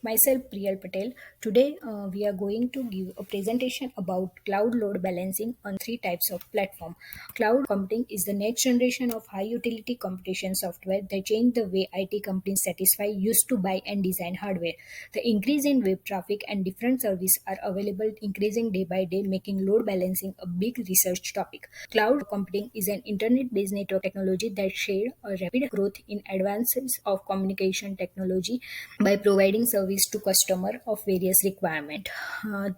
Myself Priyal Patel. Today we are going to give a presentation about cloud load balancing on three types of platform. Cloud computing is the next generation of high utility computation software that changed the way IT companies satisfy used to buy and design hardware. The increase in web traffic and different services are available increasing day by day, making load balancing a big research topic. Cloud computing is an internet-based network technology that shared a rapid growth in advances of communication technology by providing service to customer of various requirement.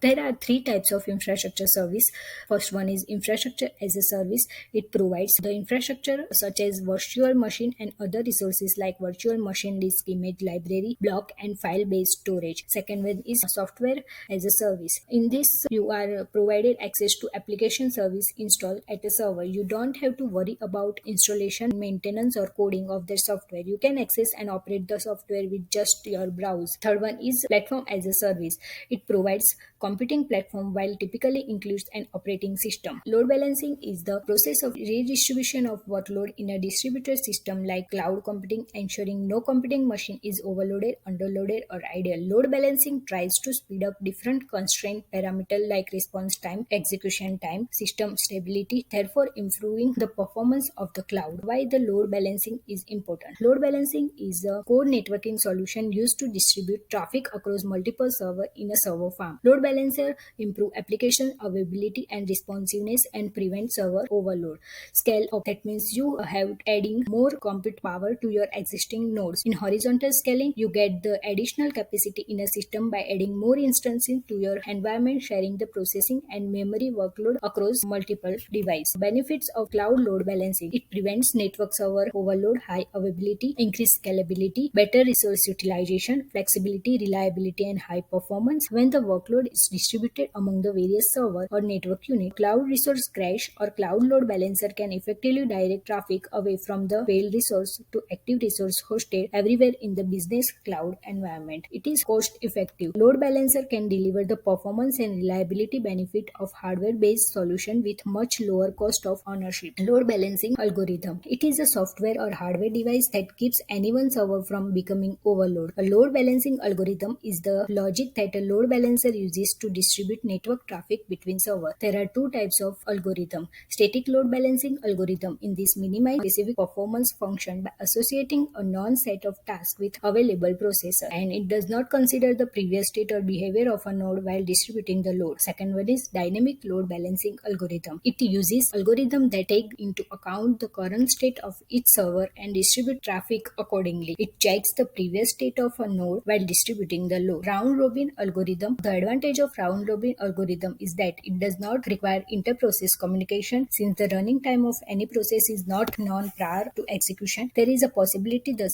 There are three types of infrastructure service. First one is infrastructure as a service. It provides the infrastructure such as virtual machine and other resources like virtual machine, disk, image library, block and file based storage. Second one is software as a service. In this you are provided access to application service installed at a server. You don't have to worry about installation, maintenance or coding of the software. You can access and operate the software with just your browse. Third one is platform as a service. It provides computing platform while typically includes an operating system. Load balancing is the process of redistribution of workload in a distributed system like cloud computing, ensuring no computing machine is overloaded, underloaded or idle. Load balancing tries to speed up different constraint parameters like response time, execution time, system stability, therefore improving the performance of the cloud. Why the load balancing is important? Load balancing is a core networking solution used to distribute traffic across multiple servers in a server farm. Load balancer improve application availability and responsiveness and prevent server overload. Scale up, that means you have adding more compute power to your existing nodes. In horizontal scaling, you get the additional capacity in a system by adding more instances to your environment, sharing the processing and memory workload across multiple devices. Benefits of cloud load balancing: it prevents network server overload, high availability, increased scalability, better resource utilization, flexibility, reliability, and high performance. When the workload is distributed among the various server or network unit, cloud resource crash or cloud load balancer can effectively direct traffic away from the failed resource to active resource hosted everywhere in the business cloud environment. It is cost effective. Load balancer can deliver the performance and reliability benefit of hardware-based solution with much lower cost of ownership. Load balancing algorithm. It is a software or hardware device that keeps anyone's server from becoming overloaded. A load balancing algorithm is the logic that a load balancer uses to distribute network traffic between servers. There are two types of algorithm. Static load balancing algorithm. In this minimize specific performance function by associating a non-set of tasks with available processor, and it does not consider the previous state or behavior of a node while distributing the load. Second one is dynamic load balancing algorithm. It uses algorithm that take into account the current state of each server and distribute traffic accordingly. It checks the previous state of a node while distributing the load. Round robin algorithm. The advantage of round robin algorithm is that it does not require inter-process communication. Since the running time of any process is not known prior to execution, there is a possibility the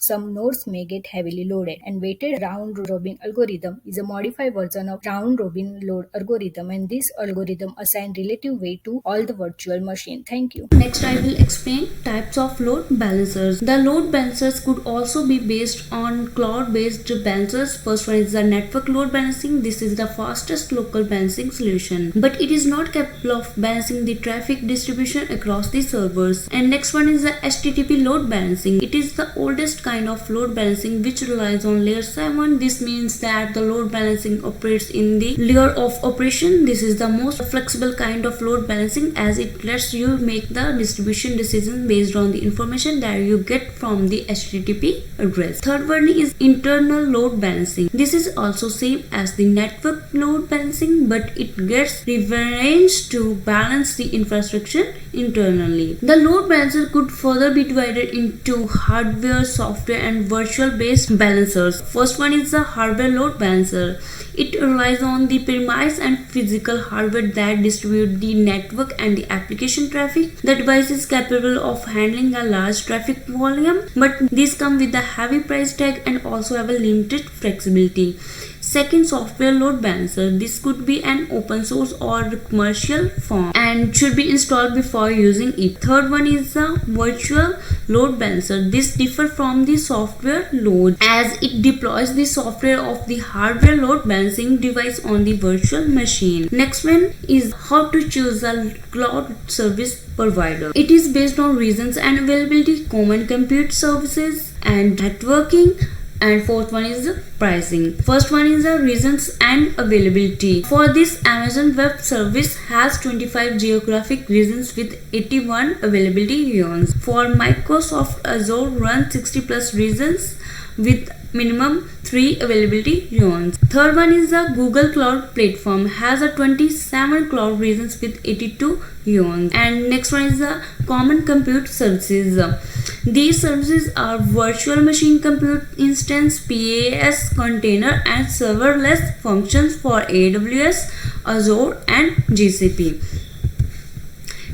some nodes may get heavily loaded. And weighted round robin algorithm is a modified version of round robin load algorithm, and this algorithm assigns relative weight to all the virtual machine. Thank you. Next, I will explain types of load balancers. The load balancers could also be based on cloud-based balancers. First one is the network load balancing. This is the fastest local balancing solution, but it is not capable of balancing the traffic distribution across the servers. And next one is the HTTP load balancing. It is the oldest kind of load balancing which relies on layer 7. This means that the load balancing operates in the layer of operation. This is the most flexible kind of load balancing as it lets you make the distribution decision based on the information that you get from the HTTP address. Third one is internal load balancing. This is also same as the network load balancing, but it gets rearranged to balance the infrastructure internally. The load balancer could further be divided into hardware, software and virtual based balancers. First one is the hardware load balancer. It relies on the premise and physical hardware that distribute the network and the application traffic. The device is capable of handling a large traffic volume, but these come with a heavy price tag and also have a limited flexibility. Second, software load balancer. This could be an open source or commercial form and should be installed before using it. Third one is the virtual load balancer. This differs from the software load as it deploys the software of the hardware load balancing device on the virtual machine. Next one is how to choose a cloud service provider. It is based on reasons and availability, common compute services and networking and fourth one is the pricing. First one is the reasons and availability. For this, Amazon Web Service has 25 geographic regions with 81 availability zones. For Microsoft Azure runs 60 plus regions with minimum 3 availability zones. Third one is the Google Cloud Platform has a 27 cloud regions with 82 zones. And next one is the Common Compute Services. These services are virtual machine compute instance, PaaS, container and serverless functions for AWS, Azure and GCP.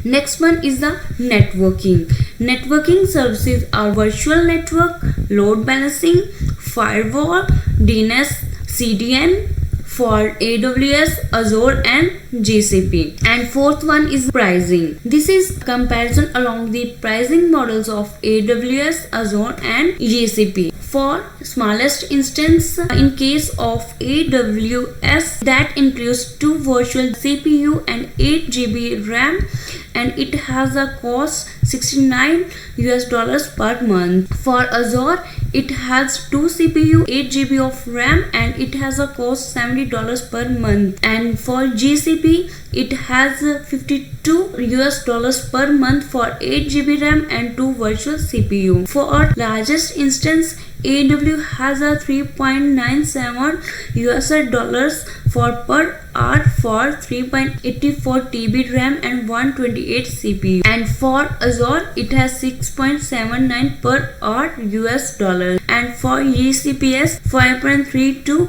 Next one is the networking. Networking services are virtual network, load balancing, firewall, DNS, CDN for AWS, Azure and GCP. And fourth one is pricing. This is comparison along the pricing models of AWS, Azure and GCP. For smallest instance, in case of AWS, that includes 2 virtual CPU and 8 GB RAM, and it has a cost $69 per month. For Azure, it has 2 CPU, 8 GB of RAM, and it has a cost $70 per month. And for GCP, it has $52 per month for 8 GB RAM and 2 virtual CPU. For our largest instance, AW has a $3.97 for per hour for 3.84 TB RAM and 128 CPU. And for Azure, it has 6.79 per hour $. And for GCPS, 5.32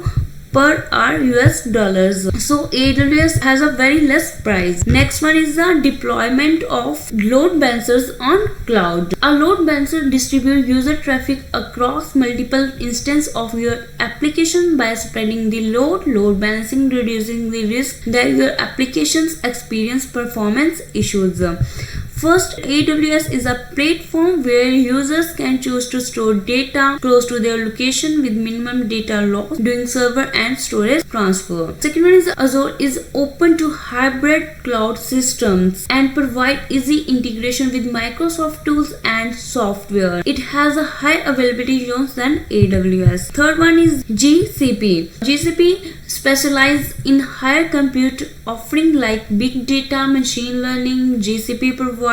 per hour $. So AWS has a very less price. Next one is the deployment of load balancers on cloud. A load balancer distributes user traffic across multiple instances of your application by spreading the load balancing, reducing the risk that your applications experience performance issues. First, AWS is a platform where users can choose to store data close to their location with minimum data loss during server and storage transfer. Second one is Azure is open to hybrid cloud systems and provide easy integration with Microsoft tools and software. It has a high availability zones than AWS. Third one is GCP. GCP specialize in higher compute offering like big data, machine learning. GCP provides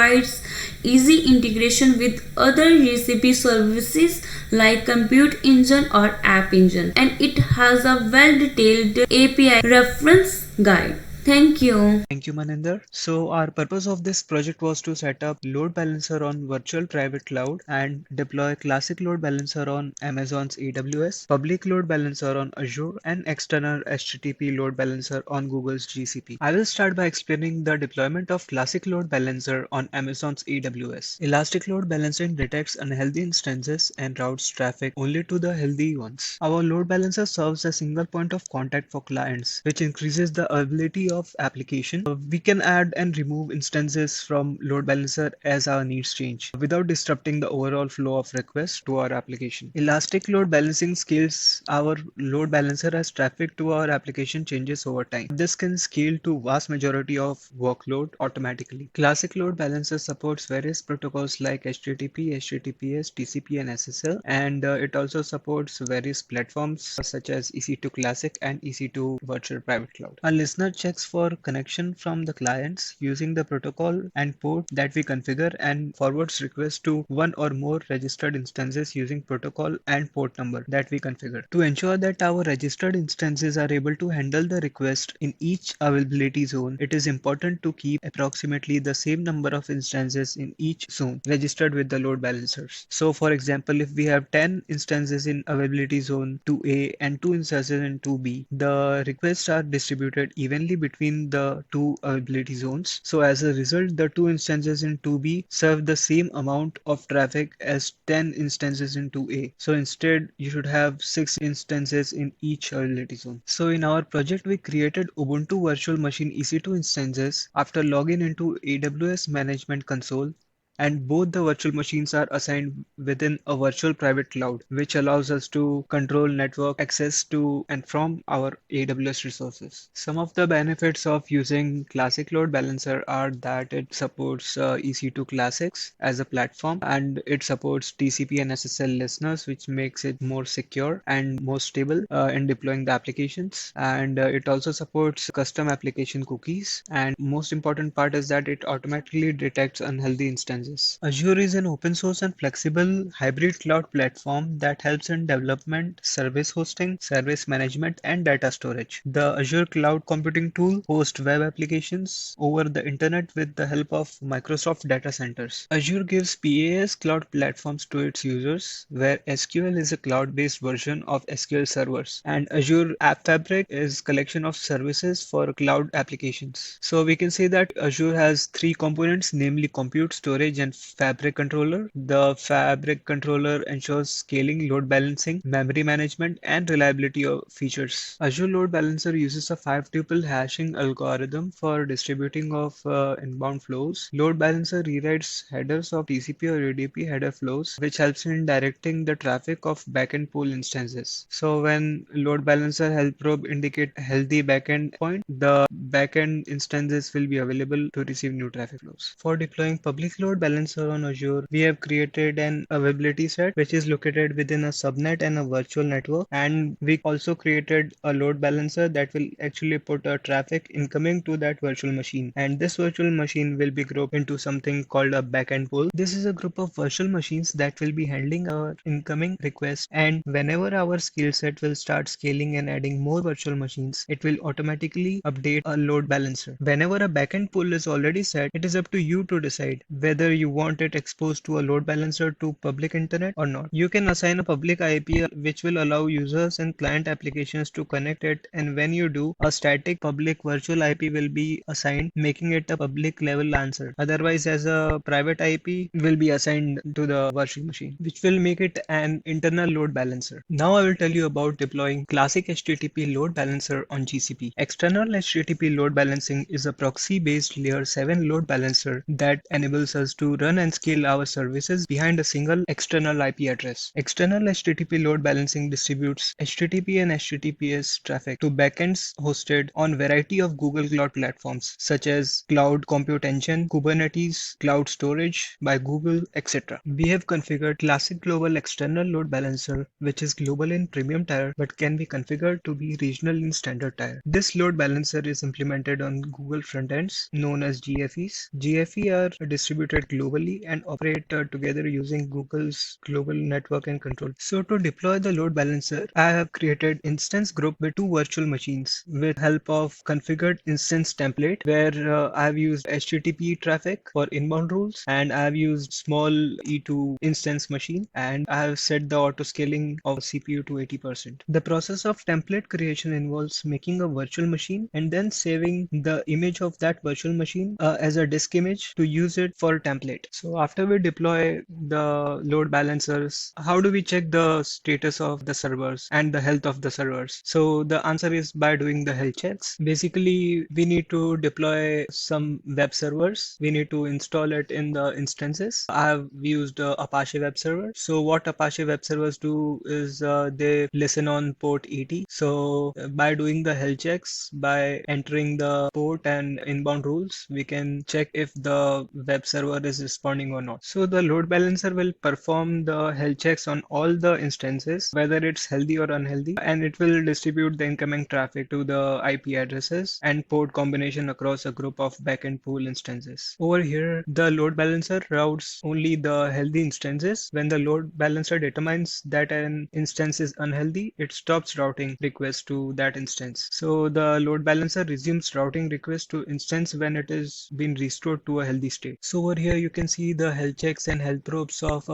easy integration with other GCP services like compute engine or app engine, and it has a well detailed API reference guide. Thank you. Thank you, Maninder. So our purpose of this project was to set up load balancer on virtual private cloud and deploy classic load balancer on Amazon's AWS, public load balancer on Azure, and external HTTP load balancer on Google's GCP. I will start by explaining the deployment of classic load balancer on Amazon's AWS. Elastic load balancing detects unhealthy instances and routes traffic only to the healthy ones. Our load balancer serves as a single point of contact for clients, which increases the availability of application. We can add and remove instances from load balancer as our needs change without disrupting the overall flow of requests to our application. Elastic load balancing scales our load balancer as traffic to our application changes over time. This can scale to vast majority of workload automatically. Classic load balancer supports various protocols like HTTP, HTTPS, TCP and SSL, and it also supports various platforms such as EC2 Classic and EC2 Virtual Private Cloud. A listener checks for connection from the clients using the protocol and port that we configure and forwards requests to one or more registered instances using protocol and port number that we configure. To ensure that our registered instances are able to handle the request in each availability zone, it is important to keep approximately the same number of instances in each zone registered with the load balancers. So for example, if we have 10 instances in availability zone 2A and 2 instances in 2B, the requests are distributed evenly between the two availability zones. So as a result, the 2 instances in 2B serve the same amount of traffic as 10 instances in 2A. So instead, you should have 6 instances in each availability zone. So in our project, we created Ubuntu Virtual Machine EC2 instances after logging into AWS Management Console and both the virtual machines are assigned within a virtual private cloud, which allows us to control network access to and from our AWS resources. Some of the benefits of using Classic Load Balancer are that it supports EC2 Classics as a platform, and it supports TCP and SSL listeners, which makes it more secure and more stable in deploying the applications. And it also supports custom application cookies. And most important part is that it automatically detects unhealthy instances. Azure is an open source and flexible hybrid cloud platform that helps in development, service hosting, service management, and data storage. The Azure Cloud Computing Tool hosts web applications over the internet with the help of Microsoft data centers. Azure gives PaaS cloud platforms to its users, where SQL is a cloud-based version of SQL servers, and Azure App Fabric is collection of services for cloud applications. So we can say that Azure has three components, namely compute, storage, and fabric controller. The fabric controller ensures scaling, load balancing, memory management, and reliability of features. Azure Load Balancer uses a 5-tuple hashing algorithm for distributing of inbound flows. Load Balancer rewrites headers of TCP or UDP header flows, which helps in directing the traffic of backend pool instances. So when Load Balancer help probe indicate healthy backend point, the backend instances will be available to receive new traffic flows. For deploying public load balancer on Azure, we have created an availability set which is located within a subnet and a virtual network, and we also created a load balancer that will actually put a traffic incoming to that virtual machine, and this virtual machine will be grouped into something called a backend pool. This is a group of virtual machines that will be handling our incoming request, and whenever our skill set will start scaling and adding more virtual machines, it will automatically update a load balancer. Whenever a backend pool is already set, it is up to you to decide whether you want it exposed to a load balancer to public internet or not. You can assign a public IP which will allow users and client applications to connect it, and when you do, a static public virtual IP will be assigned, making it a public level answer. Otherwise, as a private IP will be assigned to the virtual machine, which will make it an internal load balancer. Now I will tell you about deploying classic HTTP load balancer on GCP. External HTTP load balancing is a proxy-based layer 7 load balancer that enables us to run and scale our services behind a single external IP address. External HTTP load balancing distributes HTTP and HTTPS traffic to backends hosted on variety of Google Cloud platforms such as Cloud Compute Engine, Kubernetes, Cloud Storage by Google, etc. We have configured Classic Global External Load Balancer, which is global in premium tier but can be configured to be regional in standard tier. This load balancer is implemented on Google frontends known as GFEs. GFE are distributed globally and operate together using Google's global network and control. So to deploy the load balancer, I have created instance group with two virtual machines with help of configured instance template, where I have used HTTP traffic for inbound rules, and I have used small E2 instance machine, and I have set the auto scaling of CPU to 80%. The process of template creation involves making a virtual machine and then saving the image of that virtual machine as a disk image to use it for template. So after we deploy the load balancers, how do we check the status of the servers and the health of the servers? So the answer is by doing the health checks. Basically, we need to deploy some web servers. We need to install it in the instances. I have used Apache web server. So what Apache web servers do is they listen on port 80. So by doing the health checks, by entering the port and inbound rules, we can check if the web server is responding or not. So the load balancer will perform the health checks on all the instances, whether it's healthy or unhealthy, and it will distribute the incoming traffic to the IP addresses and port combination across a group of backend pool instances. Over here, the load balancer routes only the healthy instances. When the load balancer determines that an instance is unhealthy, it stops routing requests to that instance. So the load balancer resumes routing requests to instance when it is been restored to a healthy state. So over here you can see the health checks and health probes of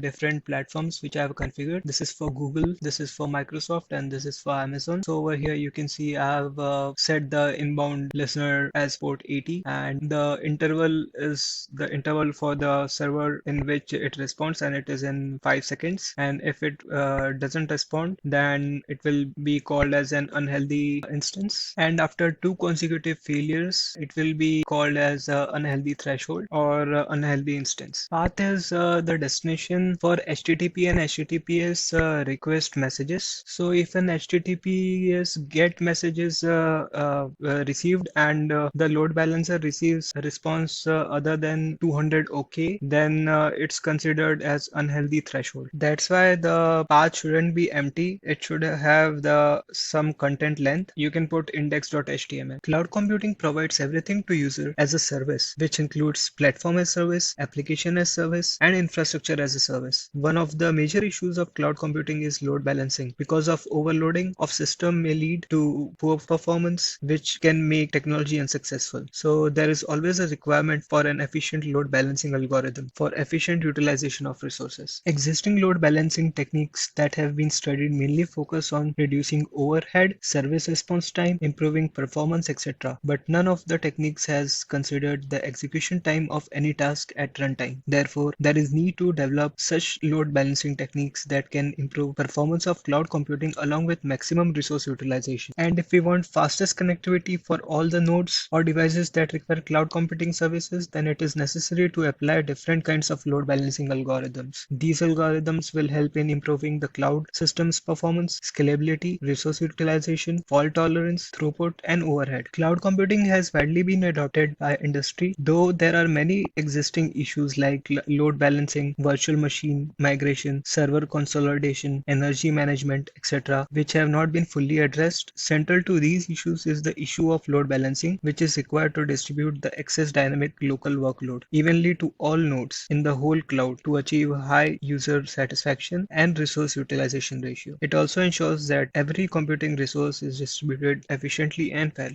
different platforms which I have configured. This is for Google, this is for Microsoft, and this is for Amazon. So over here you can see I have set the inbound listener as port 80, and the interval is the interval for the server in which it responds, and it is in 5 seconds. And if it doesn't respond, then it will be called as an unhealthy instance. And after 2 consecutive failures, it will be called as unhealthy threshold or unhealthy instance. Path is the destination for HTTP and HTTPS request messages. So if an HTTPS get messages received and the load balancer receives a response other than 200 OK, then it's considered as unhealthy threshold. That's why the path shouldn't be empty. It should have the some content length. You can put index.html. Cloud computing provides everything to user as a service, which includes platform as service, application as service, and infrastructure as a service. One of the major issues of cloud computing is load balancing. Because of overloading of system may lead to poor performance, which can make technology unsuccessful. So there is always a requirement for an efficient load balancing algorithm for efficient utilization of resources. Existing load balancing techniques that have been studied mainly focus on reducing overhead, service response time, improving performance, etc. But none of the techniques has considered the execution time of any task at runtime. Therefore, there is need to develop such load balancing techniques that can improve performance of cloud computing along with maximum resource utilization. And if we want fastest connectivity for all the nodes or devices that require cloud computing services, then it is necessary to apply different kinds of load balancing algorithms. These algorithms will help in improving the cloud system's performance, scalability, resource utilization, fault tolerance, throughput, and overhead. Cloud computing has widely been adopted by industry, though there are many existing issues like load balancing, virtual machine migration, server consolidation, energy management, etc., which have not been fully addressed. Central to these issues is the issue of load balancing, which is required to distribute the excess dynamic local workload evenly to all nodes in the whole cloud to achieve high user satisfaction and resource utilization ratio. It also ensures that every computing resource is distributed efficiently and fairly.